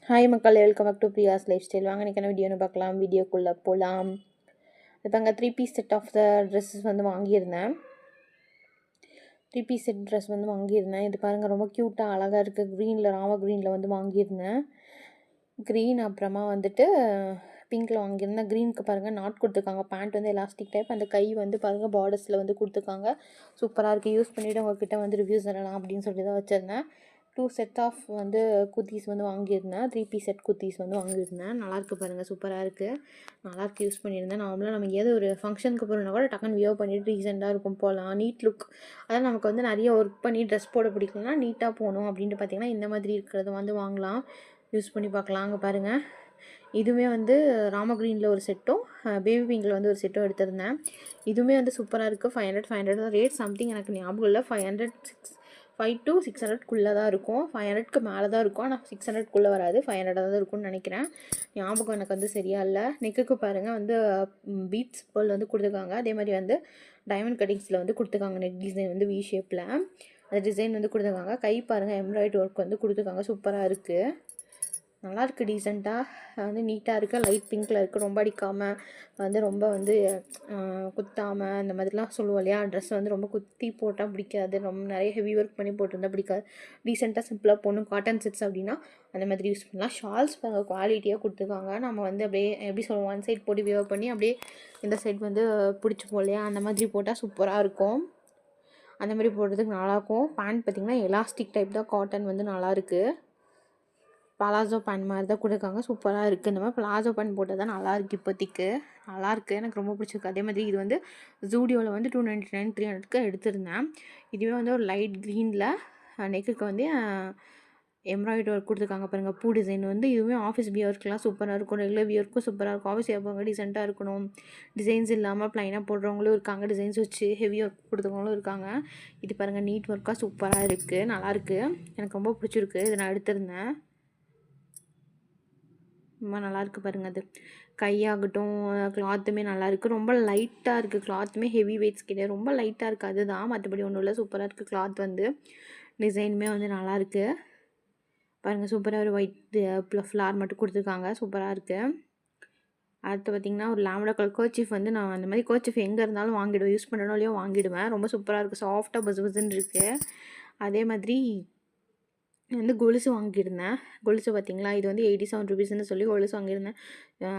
Hi மக்கள், welcome back to Priya's lifestyle. வாங்க இன்றைக்கான வீடியோன்னு பார்க்கலாம். வீடியோக்குள்ளே போகலாம். இப்போ அங்கே 3 piece set of the dresses வந்து வாங்கியிருந்தேன். 3 பீஸ் செட் ட்ரெஸ் வந்து வாங்கியிருந்தேன். இது பாருங்கள், ரொம்ப க்யூட்டாக அழகாக இருக்குது. க்ரீனில், ராம க்ரீனில் வந்து வாங்கியிருந்தேன். க்ரீன் அப்புறமா வந்துட்டு பிங்க்கில் வாங்கியிருந்தேன். க்ரீனுக்கு பாருங்கள் நாட் கொடுத்துருக்காங்க. பேண்ட் வந்து எலாஸ்டிக் டைப். அந்த கை வந்து பாருங்கள் பார்டர்ஸில் வந்து கொடுத்துருக்காங்க. சூப்பராக இருக்குது. யூஸ் பண்ணிவிட்டு உங்கள்கிட்ட வந்து ரிவ்யூஸ் தரலாம் அப்படின்னு சொல்லி தான் வச்சுருந்தேன். 2 செட் ஆஃப் வந்து குர்த்திஸ் வந்து வாங்கியிருந்தேன். 3 பீஸ் செட் குர்த்திஸ் வந்து வாங்கியிருந்தேன். நல்லாயிருக்கு பாருங்கள், சூப்பராக இருக்குது. நல்லாயிருக்கு, யூஸ் பண்ணியிருந்தேன். நார்மலாக நம்ம ஏதோ ஒரு ஃபங்க்ஷனுக்கு போகிறோன்னா கூட டக்குன்னு வியர் பண்ணிவிட்டு ரீசெண்டாக இருக்கும் போகலாம். NEET look. அதான் நமக்கு வந்து நிறைய ஒர்க் பண்ணி ட்ரெஸ் போட பிடிக்கலனா நீட்டாக போகணும் அப்படின்ட்டு பார்த்திங்கன்னா இந்த மாதிரி இருக்கிறத வந்து வாங்கலாம். யூஸ் பண்ணி பார்க்கலாம். அங்கே பாருங்கள், இதுவுமே வந்து ராம க்ரீனில் ஒரு செட்டும் பேபி பிங்கில் வந்து ஒரு செட்டும் எடுத்திருந்தேன். இதுவுமே வந்து சூப்பராக இருக்குது. 500 தான் ரேட். சம்திங் எனக்கு ஞாபகம் இல்லை. 5 to 600க்குள்ளே தான் இருக்கும். 500க்கு மேலே தான் இருக்கும். ஆனால் 600க்குள்ளே வராது. 500 தான் இருக்கும்னு நினைக்கிறேன். ஞாபகம் எனக்கு வந்து சரியா இல்லை. நெக்குக்கு பாருங்கள் வந்து பீட்ஸ் பேர்ல் வந்து கொடுத்துருக்காங்க. அதே மாதிரி வந்து டைமண்ட் கட்டிங்ஸில் வந்து கொடுத்துருக்காங்க. நெக் டிசைன் வந்து வி ஷேப்பில் அந்த டிசைன் வந்து கொடுத்துருக்காங்க. கை பாருங்கள், எம்ப்ராய்டரி ஒர்க் வந்து கொடுத்துருக்காங்க. சூப்பராக இருக்குது. நல்லாயிருக்கு. டீசெண்டாக வந்து நீட்டாக இருக்குது. லைட் பிங்க்கில் இருக்குது. ரொம்ப அடிக்காமல் வந்து ரொம்ப வந்து குத்தாமல் அந்த மாதிரிலாம் சொல்லுவோம் இல்லையா. ட்ரெஸ் வந்து ரொம்ப குத்தி போட்டால் பிடிக்காது. ரொம்ப நிறைய ஹெவி ஒர்க் பண்ணி போட்டிருந்தா பிடிக்காது. டீசெண்டாக சிம்பிளாக போடணும். காட்டன் செட்ஸ் அப்படின்னா அந்த மாதிரி யூஸ் பண்ணலாம். ஷால்ஸ் குவாலிட்டியாக கொடுத்துருக்காங்க. நம்ம வந்து அப்படியே எப்படி சொல்லுவோம், ஒன் சைட் போட்டு வியர் பண்ணி அப்படியே இந்த சைட் வந்து பிடிச்சிப்போம் இல்லையா. அந்த மாதிரி போட்டால் சூப்பராக இருக்கும். அந்த மாதிரி போடுறதுக்கு நல்லாயிருக்கும். பேண்ட் பார்த்திங்கன்னா எலாஸ்டிக் டைப் தான். காட்டன் வந்து நல்லாயிருக்கு. பலாசோ பேண்ட் மாதிரி தான் கொடுத்துருக்காங்க. சூப்பராக இருக்குது. இந்த மாதிரி பலாசோ பேண்ட் போட்டால் தான் நல்லாயிருக்கு. இப்போதைக்கு நல்லாயிருக்கு. எனக்கு ரொம்ப பிடிச்சிருக்கு. அதே மாதிரி இது வந்து ஜூடியோவில் வந்து 299 300க்கு எடுத்திருந்தேன். இதுவே வந்து ஒரு லைட் க்ரீனில் நெக்குக்கு வந்து எம்ப்ராய்டரி ஒர்க் கொடுத்துருக்காங்க பாருங்கள். பூ டிசைன் வந்து இதுவுமே ஆஃபீஸ் வியர்க்கெலாம் சூப்பராக இருக்கும். ரெகுலர் வியர்க்கும் சூப்பராக இருக்கும். ஆஃபீஸ் வியர்ப்பவங்க டீசெண்டாக இருக்கணும். டிசைன்ஸ் இல்லாமல் ப்ளைனாக போடுறவங்களும் இருக்காங்க. டிசைன்ஸ் வச்சு ஹெவி ஒர்க் கொடுத்தவங்களும் இருக்காங்க. இது பாருங்கள், நீட் ஒர்க்காக சூப்பராக இருக்குது. நல்லாயிருக்கு. எனக்கு ரொம்ப பிடிச்சிருக்கு. இதை நான் எடுத்திருந்தேன். ரொம்ப நல்லாயிருக்கு பாருங்கள். அது கையாகட்டும், கிளாத்துமே நல்லாயிருக்கு. ரொம்ப லைட்டாக இருக்குது. கிளாத்துமே ஹெவி வெயிட்ஸ் கிடையாது. ரொம்ப லைட்டாக இருக்குது. அதுதான், மற்றபடி ஒன்றும் இல்லை. சூப்பராக இருக்குது. கிளாத் வந்து டிசைனுமே வந்து நல்லாயிருக்கு பாருங்கள். சூப்பராக ஒரு ஒயிட் ஃப்ளார் மட்டும் கொடுத்துருக்காங்க. சூப்பராக இருக்குது. அடுத்து பார்த்திங்கன்னா ஒரு லாவெண்டர் கலர் கர்ச்சீஃப் வந்து நான் அந்த மாதிரி கர்ச்சீஃப் எங்கே இருந்தாலும் வாங்கிடுவேன். யூஸ் பண்ணுறனோ இல்லையோ வாங்கிடுவேன். ரொம்ப சூப்பராக இருக்குது. சாஃப்டாக பசுன்னு இருக்குது. அதே மாதிரி வந்து கொலுசு வாங்கியிருந்தேன். கொலுசு பார்த்திங்களா, இது வந்து 87 ருபீஸ்ன்னு சொல்லி கொலுசு வாங்கியிருந்தேன்.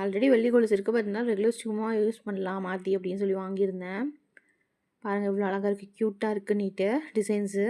ஆல்ரெடி வெள்ளி கொலுசு இருக்குது. பார்த்தீங்கன்னா ரெகுலர் சும்மா யூஸ் பண்ணலாம் மாற்றி அப்படின்னு சொல்லி வாங்கியிருந்தேன். பாருங்கள், இவ்வளோ அழகாக இருக்குது. க்யூட்டாக இருக்குது. நீட்டு டிசைன்ஸு